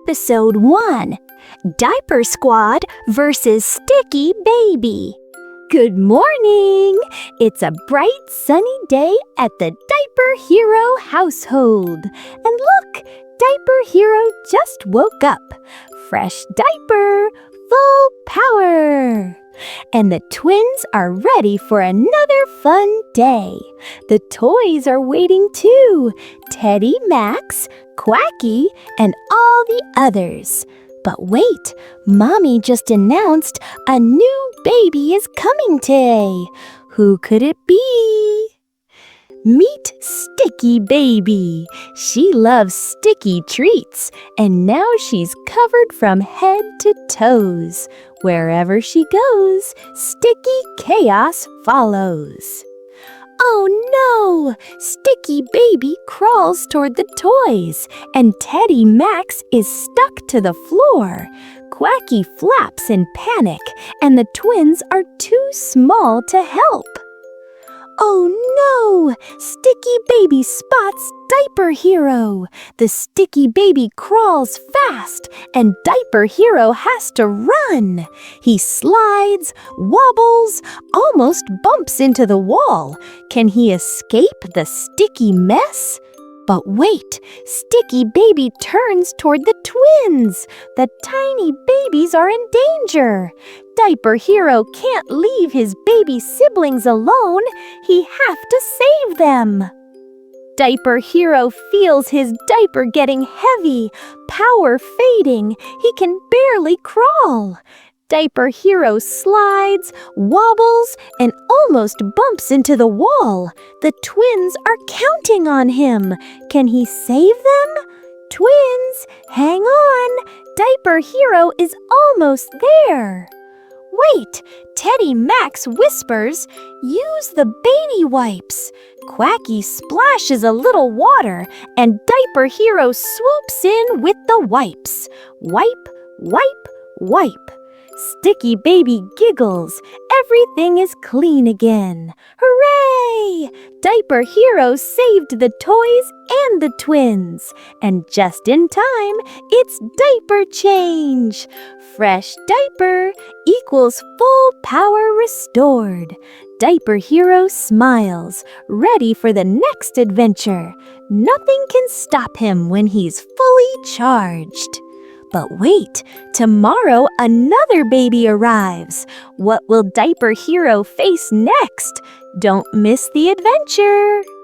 Episode 1, Diaper Squad versus Stinky Baby. Good morning! It's a bright, sunny day at the Diaper Hero household. And look, Diaper Hero just woke up. Fresh diaper, full power. And the twins are ready for another fun day. The toys are waiting too. Teddy, Max, Quacky, and all the others. But wait, Mommy just announced a new baby is coming today. Who could it be? Meet Stinky Baby. She loves sticky treats, and now she's covered from head to toes. Wherever she goes, sticky chaos follows. Oh no! Stinky Baby crawls toward the toys, and Teddy Max is stuck to the floor. Quacky flaps in panic, and the twins are too small to help. Oh no! Stinky Baby spots Diaper Hero. The Stinky Baby crawls fast, and Diaper Hero has to run. He slides, wobbles, almost bumps into the wall. Can he escape the sticky mess? But wait, Stinky Baby turns toward the twins. The tiny babies are in danger. Diaper Hero can't leave his baby siblings alone. He has to save them. Diaper Hero feels his diaper getting heavy, power fading. He can barely crawl. Diaper Hero slides, wobbles, and almost bumps into the wall. The twins are counting on him. Can he save them? Twins, hang on. Diaper Hero is almost there. Wait, Teddy Max whispers, use the baby wipes. Quacky splashes a little water, and Diaper Hero swoops in with the wipes. Wipe, wipe, wipe. Stinky Baby giggles. Everything is clean again. Hooray! Diaper Hero saved the toys and the twins. And just in time, it's diaper change. Fresh diaper equals full power restored. Diaper Hero smiles, ready for the next adventure. Nothing can stop him when he's fully charged. But wait, tomorrow another baby arrives. What will Diaper Hero face next? Don't miss the adventure!